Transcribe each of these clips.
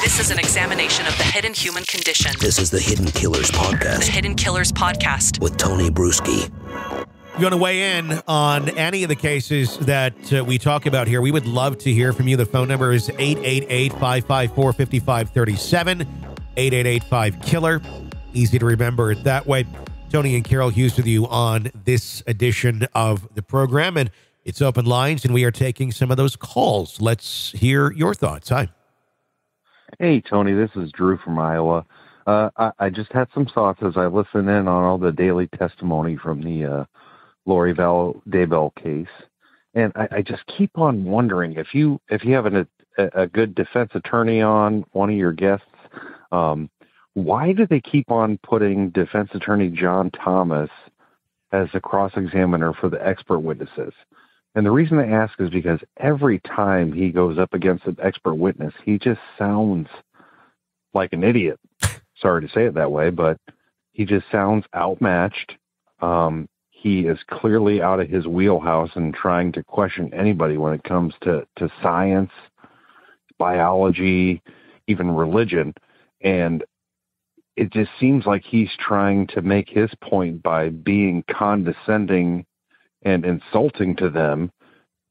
This is an examination of the hidden human condition. This is the Hidden Killers Podcast. The Hidden Killers Podcast. With Tony Bruschi. If you want to weigh in on any of the cases that we talk about here, we would love to hear from you. The phone number is 888-554-5537, 888-5-KILLER. Easy to remember it that way. Tony and Carol Hughes with you on this edition of the program, and it's open lines, and we are taking some of those calls. Let's hear your thoughts. Hi. Hey, Tony, this is Drew from Iowa. I just had some thoughts as I listen in on all the daily testimony from the Lori Vallow Daybell case. And I just keep on wondering, if you have a good defense attorney on one of your guests, why do they keep on putting defense attorney John Thomas as a cross-examiner for the expert witnesses? And the reason I ask is because every time he goes up against an expert witness, he just sounds like an idiot. Sorry to say it that way, but he just sounds outmatched. He is clearly out of his wheelhouse and trying to question anybody when it comes to science, biology, even religion. And it just seems like he's trying to make his point by being condescending and insulting to them,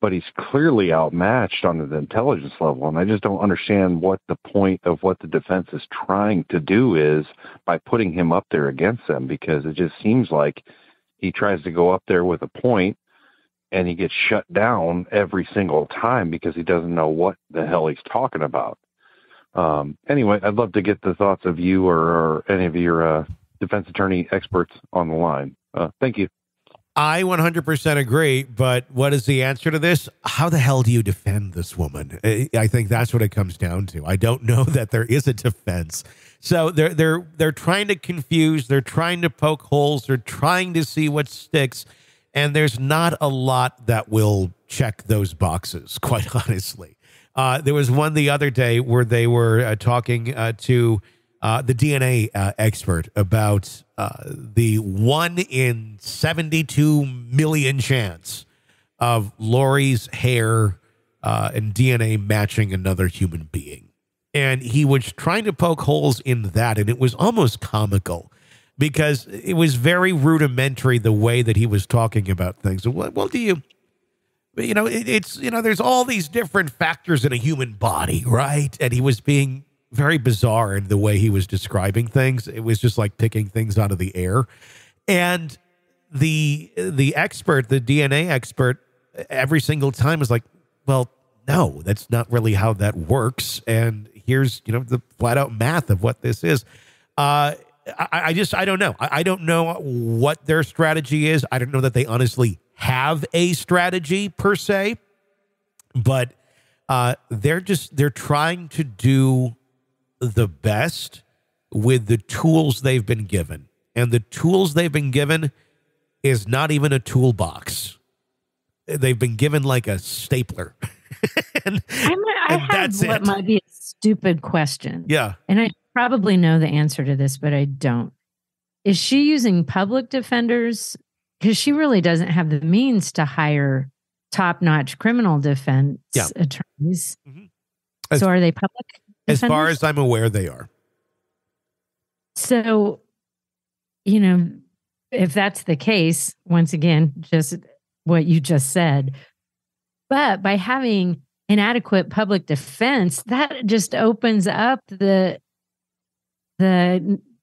but he's clearly outmatched on the intelligence level. And I just don't understand what the point of what the defense is trying to do is by putting him up there against them, because it just seems like he tries to go up there with a point and he gets shut down every single time because he doesn't know what the hell he's talking about. Anyway, I'd love to get the thoughts of you or any of your defense attorney experts on the line. Thank you. I 100% agree, but what is the answer to this? How the hell do you defend this woman? I think that's what it comes down to. I don't know that there is a defense. So they're trying to confuse, they're trying to poke holes, they're trying to see what sticks, and there's not a lot that will check those boxes, quite honestly. There was one the other day where they were talking to the DNA expert about the 1 in 72 million chance of Lori's hair and DNA matching another human being. And he was trying to poke holes in that, and it was almost comical because it was very rudimentary the way that he was talking about things. Well, do you... it's, there's all these different factors in a human body, right? And he was being very bizarre in the way he was describing things. It was just like picking things out of the air. And the expert, the DNA expert, every single time was like, well, no, that's not really how that works. And here's, the flat out math of what this is. I don't know. I don't know what their strategy is. I don't know that they honestly have a strategy per se, but they're trying to do the best with the tools they've been given. And the tools they've been given is not even a toolbox. They've been given like a stapler. and that's what might be a stupid question. Yeah. And I probably know the answer to this, but I don't. Is she using public defenders? Because she really doesn't have the means to hire top-notch criminal defense attorneys. Mm-hmm. So are they public defenders? As far as I'm aware, they are. So, if that's the case, once again, just what you just said, but by having inadequate public defense, that just opens up the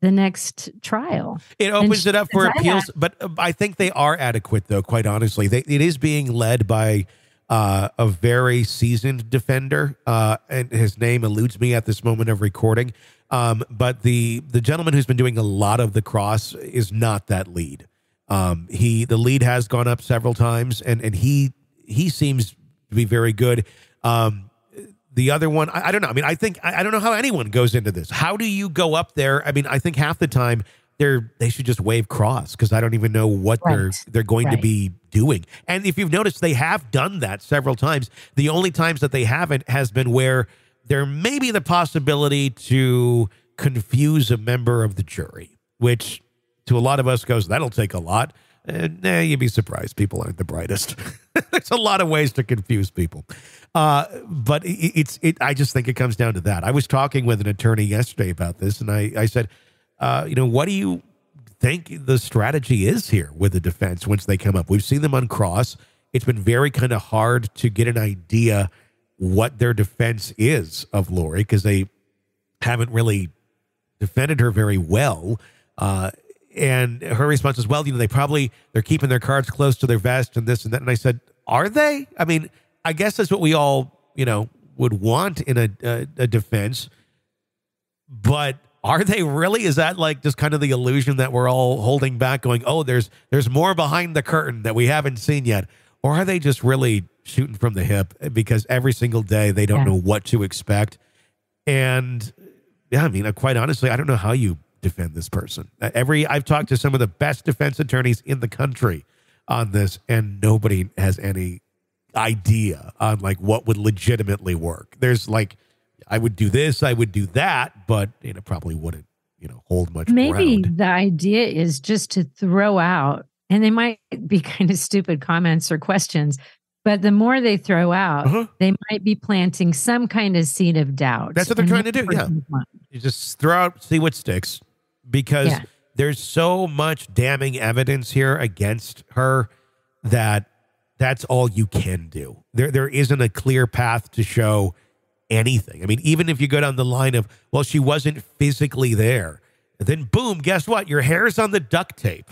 next trial. It opens it up for appeals, but I think they are adequate, though, quite honestly. It is being led by a very seasoned defender, and his name eludes me at this moment of recording. But the gentleman who's been doing a lot of the cross is not that lead. The lead has gone up several times, and he seems to be very good. The other one, I don't know. I mean, I don't know how anyone goes into this. How do you go up there? I mean, I think half the time they should just wave cross, because I don't even know what they're going to be doing. And if you've noticed, they have done that several times. The only times that they haven't has been where there may be the possibility to confuse a member of the jury, which to a lot of us goes, that'll take a lot. You'd be surprised. People aren't the brightest. There's a lot of ways to confuse people. But I just think it comes down to that. I was talking with an attorney yesterday about this, and I said, what do you think the strategy is here with the defense once they come up? We've seen them on cross. It's been very kind of hard to get an idea what their defense is of Lori because they haven't really defended her very well. And her response is, well, they're keeping their cards close to their vest and this and that. And I said, are they? I mean, I guess that's what we all, would want in a defense. But are they really? Is that like just kind of the illusion that we're all holding back going, oh, there's more behind the curtain that we haven't seen yet? Or are they just really shooting from the hip because every single day they don't know what to expect? And yeah, I mean, quite honestly, I don't know how you defend this person. I've talked to some of the best defense attorneys in the country on this, and nobody has any idea on like what would legitimately work. There's like, I would do this, I would do that, but probably wouldn't, hold much Maybe ground. The idea is just to throw out, and they might be kind of stupid comments or questions, but the more they throw out, they might be planting some kind of seed of doubt. That's what they're trying to do. Yeah. You just throw out, see what sticks. Because there's so much damning evidence here against her that that's all you can do. There isn't a clear path to show anything. I mean, even if you go down the line of, well, she wasn't physically there, then boom, guess what? Your hair's on the duct tape.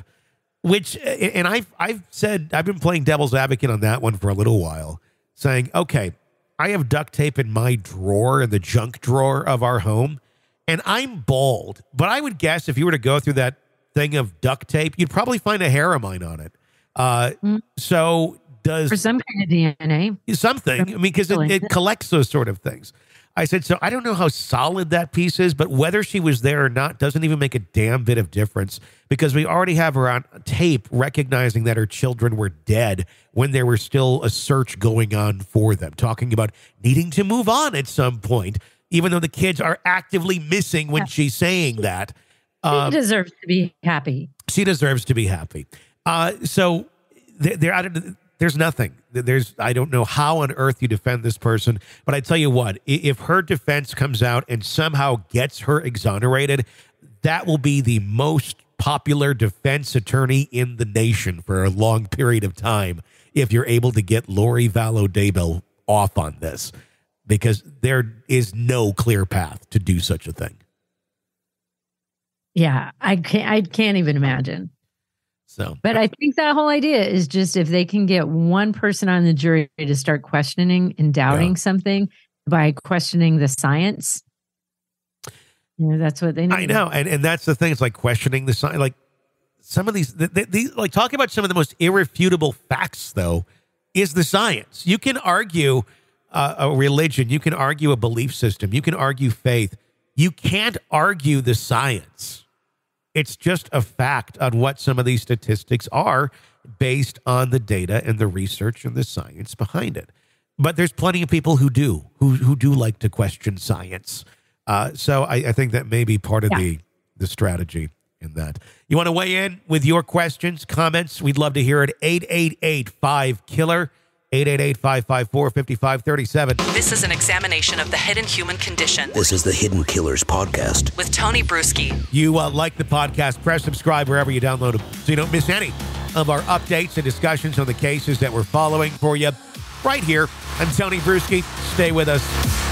Which, and I've said, I've been playing devil's advocate on that one for a little while, saying, okay, I have duct tape in my drawer, in the junk drawer of our home. And I'm bald, but I would guess if you were to go through that thing of duct tape, you'd probably find a hair of mine on it. So does... For some kind of DNA. Something. I mean, because it collects those sort of things. I said, so I don't know how solid that piece is, but whether she was there or not doesn't even make a damn bit of difference because we already have her on tape recognizing that her children were dead when there was still a search going on for them, talking about needing to move on at some point. Even though the kids are actively missing when she's saying that. She deserves to be happy. She deserves to be happy. So there's nothing. I don't know how on earth you defend this person. But I tell you what, if her defense comes out and somehow gets her exonerated, that will be the most popular defense attorney in the nation for a long period of time if you're able to get Lori Vallow Daybell off on this. Because there is no clear path to do such a thing. Yeah, I can't even imagine. So, but I think that whole idea is just if they can get one person on the jury to start questioning and doubting something by questioning the science, that's what they need. I know, and that's the thing. It's like questioning the science. Like some of these, like talking about some of the most irrefutable facts, though, is the science. You can argue a religion, you can argue a belief system, you can argue faith. You can't argue the science. It's just a fact on what some of these statistics are based on the data and the research and the science behind it. But there's plenty of people who do like to question science. So I think that may be part of the strategy in that. You want to weigh in with your questions, comments? We'd love to hear it. 888-5-KILLER. 888-554-5537. This is an examination of the hidden human condition. This is the Hidden Killers podcast. With Tony Bruschi. You like the podcast, press subscribe wherever you download them so you don't miss any of our updates and discussions on the cases that we're following for you right here. I'm Tony Bruschi. Stay with us.